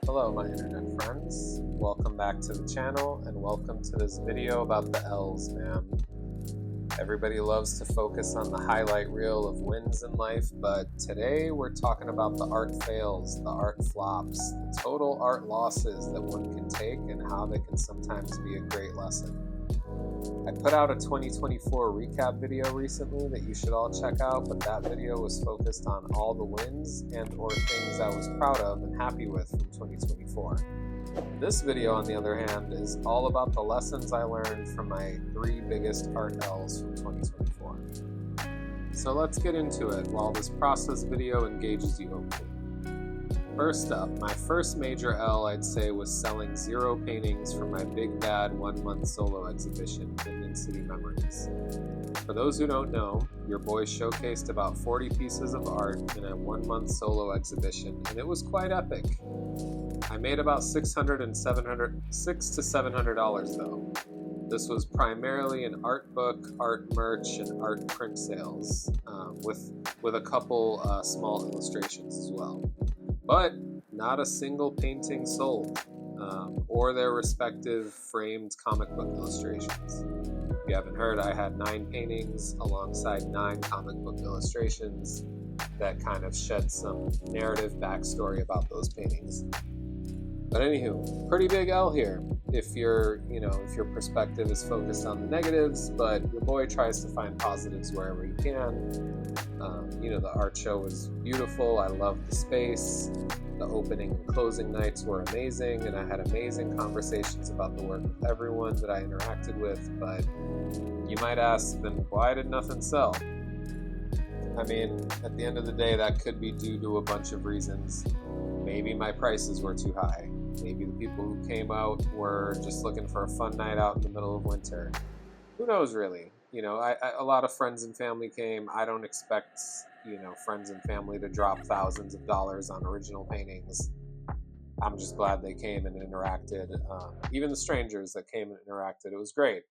Hello my internet friends, welcome back to the channel and welcome to this video about the L's, man. Everybody loves to focus on the highlight reel of wins in life, but today we're talking about the art fails, the art flops, the total art losses that one can take and how they can sometimes be a great lesson. I put out a 2024 recap video recently that you should all check out, but that video was focused on all the wins and or things I was proud of and happy with from 2024. This video, on the other hand, is all about the lessons I learned from my 3 biggest art L's from 2024. So let's get into it while this process video engages you hopefully. First up, my first major L I'd say was selling 0 paintings for my big bad 1-month solo exhibition, Indian City Memories. For those who don't know, your boy showcased about 40 pieces of art in a 1-month solo exhibition, and it was quite epic. I made about $600 to $700 though. This was primarily an art book, art merch, and art print sales, with a couple small illustrations as well. But not a single painting sold, or their respective framed comic book illustrations. If you haven't heard, I had 9 paintings alongside 9 comic book illustrations that kind of shed some narrative backstory about those paintings. But anywho, pretty big L here if your perspective is focused on the negatives, but your boy tries to find positives wherever he can. The art show was beautiful. I loved the space. The opening and closing nights were amazing, and I had amazing conversations about the work with everyone that I interacted with. But you might ask, then why did nothing sell? I mean, at the end of the day, that could be due to a bunch of reasons. Maybe my prices were too high. Maybe the people who came out were just looking for a fun night out in the middle of winter. Who knows, really? A lot of friends and family came. I don't expect, friends and family to drop thousands of dollars on original paintings. I'm just glad they came and interacted. Even the strangers that came and interacted, it was great.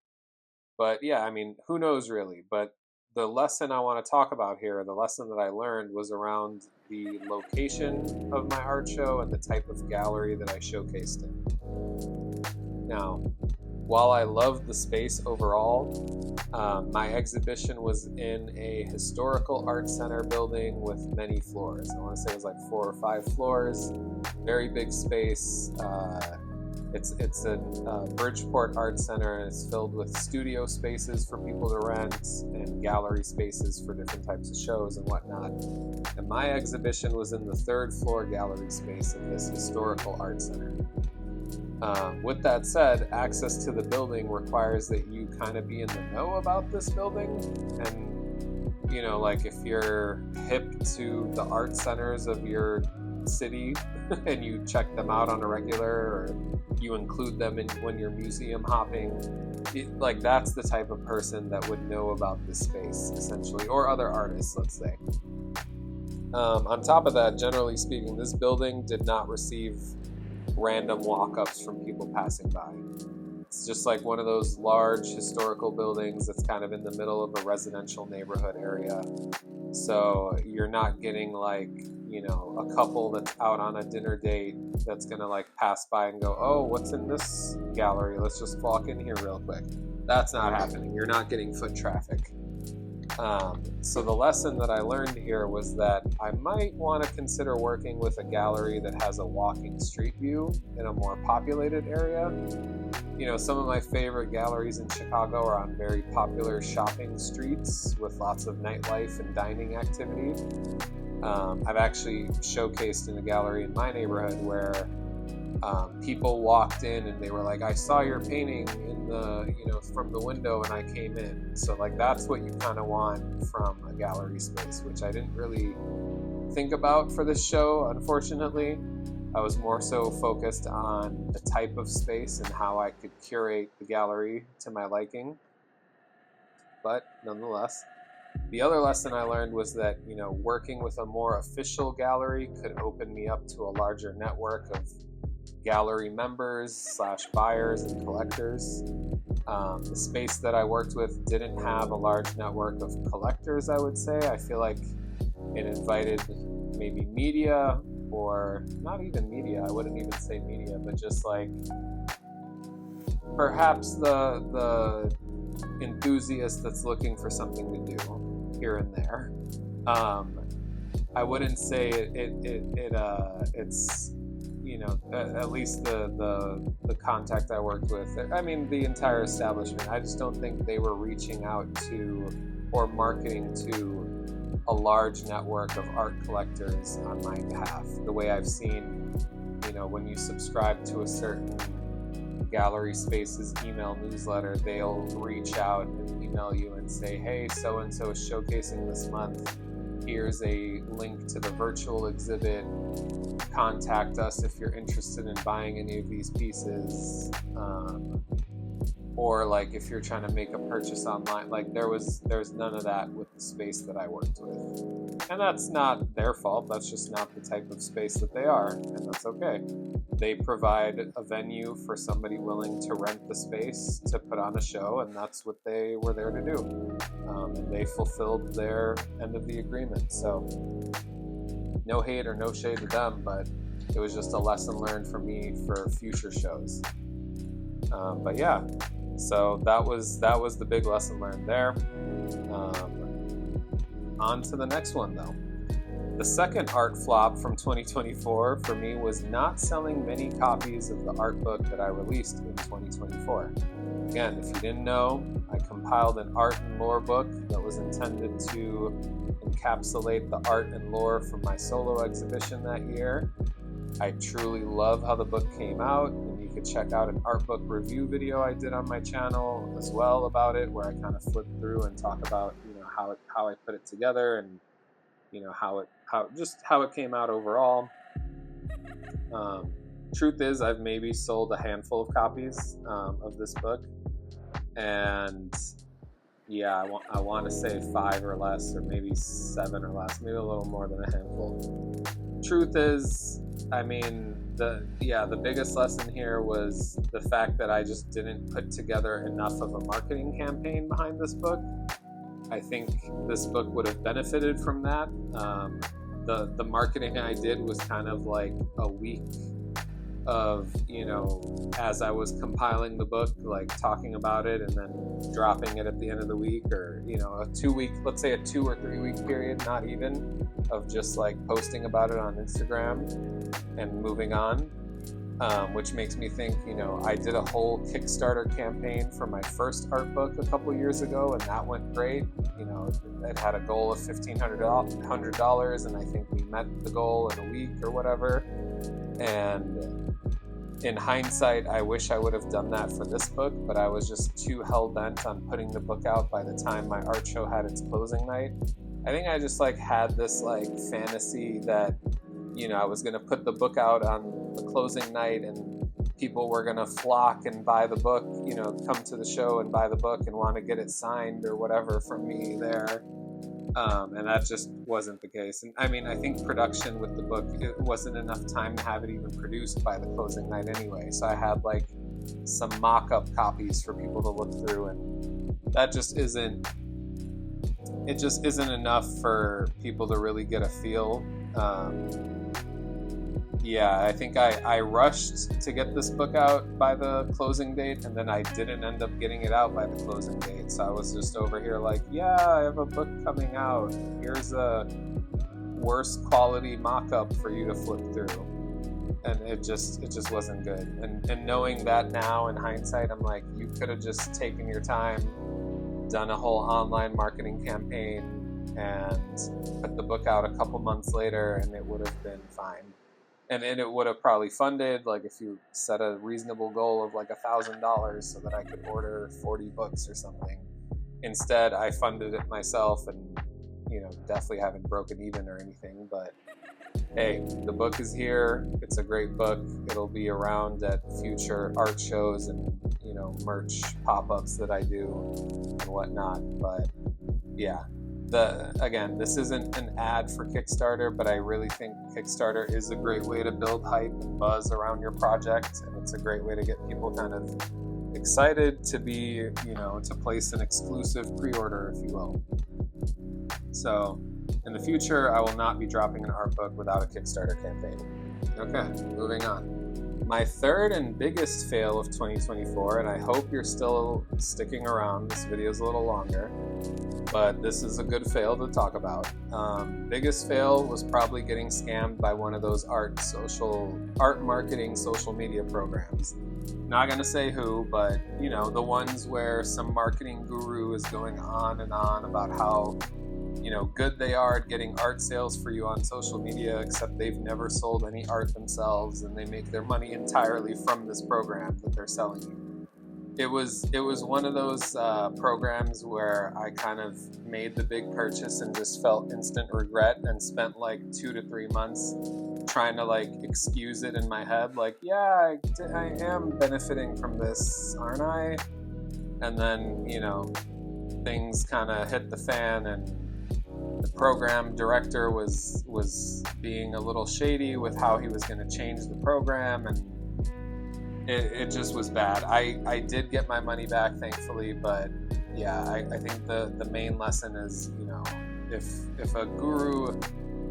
But yeah, I mean, who knows, really? But the lesson I want to talk about here, the lesson that I learned, was around the location of my art show and the type of gallery that I showcased in. Now, while I loved the space overall, my exhibition was in a historical art center building with many floors. I want to say it was like 4 or 5 floors, very big space. It's a Bridgeport Art Center, and it's filled with studio spaces for people to rent and gallery spaces for different types of shows and whatnot. And my exhibition was in the 3rd floor gallery space of this historical art center. With that said, access to the building requires that you kind of be in the know about this building. And, like if you're hip to the art centers of your city and you check them out on a regular, or you include them in when you're museum hopping, that's the type of person that would know about this space, essentially, or other artists, let's say. On top of that, generally speaking, this building did not receive random walk-ups from people passing by. It's just like one of those large historical buildings that's kind of in the middle of a residential neighborhood area. So you're not getting a couple that's out on a dinner date that's gonna pass by and go, oh, what's in this gallery? Let's just walk in here real quick. That's not happening. You're not getting foot traffic. So the lesson that I learned here was that I might want to consider working with a gallery that has a walking street view in a more populated area. Some of my favorite galleries in Chicago are on very popular shopping streets with lots of nightlife and dining activity. I've actually showcased in a gallery in my neighborhood where people walked in and they were like, I saw your painting in the, from the window and I came in. So that's what you kind of want from a gallery space, which I didn't really think about for this show, unfortunately. I was more so focused on the type of space and how I could curate the gallery to my liking. But nonetheless, the other lesson I learned was that, working with a more official gallery could open me up to a larger network of gallery members / buyers and collectors. The space that I worked with didn't have a large network of collectors, I would say. I feel like it invited maybe media, or not even media, I wouldn't even say media, but just like perhaps the enthusiast that's looking for something to do here and there. I wouldn't say it's at least the contact I worked with. I mean, the entire establishment. I just don't think they were reaching out to or marketing to a large network of art collectors on my behalf. The way I've seen, when you subscribe to a certain Gallery Spaces email newsletter, they'll reach out and email you and say, hey, so-and-so is showcasing this month. Here's a link to the virtual exhibit. Contact us if you're interested in buying any of these pieces. Or like if you're trying to make a purchase online, like there's none of that with the space that I worked with. And that's not their fault. That's just not the type of space that they are, and that's okay. They provide a venue for somebody willing to rent the space to put on a show, and that's what they were there to do. And they fulfilled their end of the agreement. So no hate or no shade to them, but it was just a lesson learned for me for future shows. But yeah, so that was the big lesson learned there. On to the next one though. The second art flop from 2024 for me was not selling many copies of the art book that I released in 2024. Again, if you didn't know, I compiled an art and lore book that was intended to encapsulate the art and lore from my solo exhibition that year. I truly love how the book came out, and you can check out an art book review video I did on my channel as well about it, where I kind of flip through and talk about how I put it together and how it came out overall. Truth is, I've maybe sold a handful of copies of this book, and yeah, I want to say 5 or less, or maybe 7 or less, maybe a little more than a handful. Truth is, I mean, the biggest lesson here was the fact that I just didn't put together enough of a marketing campaign behind this book. I think this book would have benefited from that. The marketing I did was kind of like a week of, as I was compiling the book, like talking about it and then dropping it at the end of the week, or, a 2-week, let's say a 2 or 3 week period, not even, of just like posting about it on Instagram and moving on. Which makes me think, I did a whole Kickstarter campaign for my first art book a couple years ago, and that went great. It had a goal of $1,500, and I think we met the goal in a week or whatever. And in hindsight, I wish I would have done that for this book, but I was just too hell-bent on putting the book out by the time my art show had its closing night. I think I just had this fantasy that I was going to put the book out on the closing night and people were going to flock and buy the book, come to the show and buy the book and want to get it signed or whatever from me there. And that just wasn't the case. And I mean, I think production with the book, it wasn't enough time to have it even produced by the closing night anyway. So I had some mock-up copies for people to look through, and that just isn't enough for people to really get a feel. I think I rushed to get this book out by the closing date, and then I didn't end up getting it out by the closing date. So I was just over here I have a book coming out. Here's a worse quality mock-up for you to flip through. And it just wasn't good. And knowing that now in hindsight, I'm like, you could have just taken your time, done a whole online marketing campaign, and put the book out a couple months later, and it would have been fine. And it would have probably funded, if you set a reasonable goal of $1,000 so that I could order 40 books or something. Instead, I funded it myself, and definitely haven't broken even or anything. But hey, the book is here. It's a great book. It'll be around at future art shows and merch pop-ups that I do and whatnot. But yeah. Again, this isn't an ad for Kickstarter, but I really think Kickstarter is a great way to build hype and buzz around your project, and it's a great way to get people kind of excited to be, to place an exclusive pre-order, if you will. So In the future, I will not be dropping an art book without a Kickstarter campaign. Okay, moving on. My third and biggest fail of 2024, and I hope you're still sticking around, this video is a little longer, but this is a good fail to talk about. Biggest fail was probably getting scammed by one of those art marketing social media programs. Not gonna say who, but you know, the ones where some marketing guru is going on and on about how good they are at getting art sales for you on social media, except they've never sold any art themselves and they make their money entirely from this program that they're selling you. It was one of those programs where I kind of made the big purchase and just felt instant regret and spent like 2 to 3 months trying to like excuse it in my head, like, yeah, I am benefiting from this, aren't I? And then, things kind of hit the fan, and the program director was being a little shady with how he was going to change the program, and it just was bad. I did get my money back, thankfully, but yeah, I think the main lesson is, if a guru,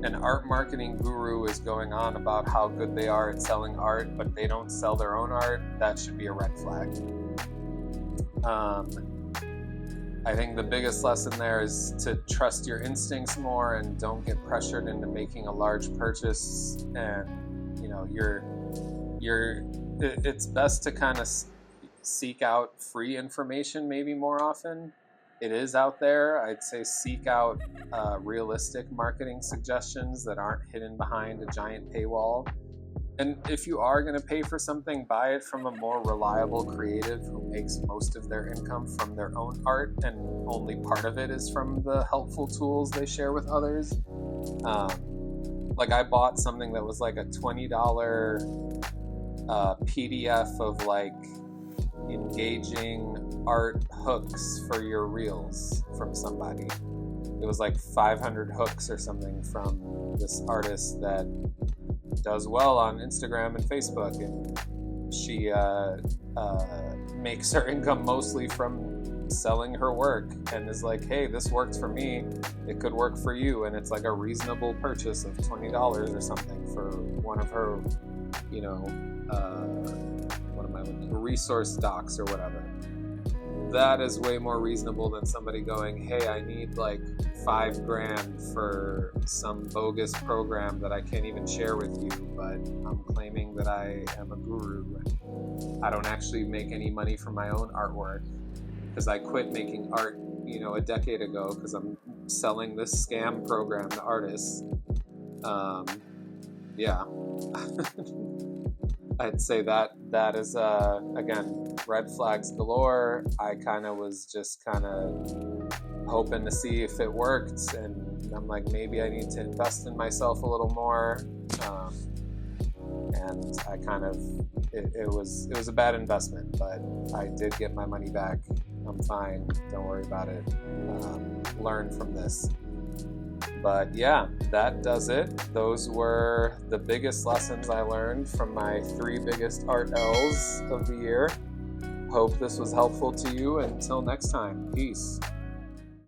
an art marketing guru, is going on about how good they are at selling art, but they don't sell their own art, that should be a red flag. I think the biggest lesson there is to trust your instincts more and don't get pressured into making a large purchase. And it's best to kind of seek out free information maybe more often. It is out there. I'd say seek out realistic marketing suggestions that aren't hidden behind a giant paywall. And if you are going to pay for something, buy it from a more reliable creative who makes most of their income from their own art, and only part of it is from the helpful tools they share with others. Like I bought something that was like a $20 PDF of like engaging art hooks for your reels from somebody. It was like 500 hooks or something from this artist that does well on Instagram and Facebook, and she makes her income mostly from selling her work, and is like, hey, this worked for me, it could work for you, and it's like a reasonable purchase of $20 or something for one of her resource docs or whatever. That is way more reasonable than somebody going, hey, I need like $5,000 for some bogus program that I can't even share with you, but I'm claiming that I am a guru. I don't actually make any money from my own artwork because I quit making art, a decade ago because I'm selling this scam program to artists. Yeah. I'd say that is, again, red flags galore. I kind of was just hoping to see if it worked, and I'm like, maybe I need to invest in myself a little more. And I it was a bad investment, but I did get my money back. I'm fine. Don't worry about it. Learn from this. But yeah, that does it. Those were the biggest lessons I learned from my 3 biggest art L's of the year. Hope this was helpful to you. Until next time, peace.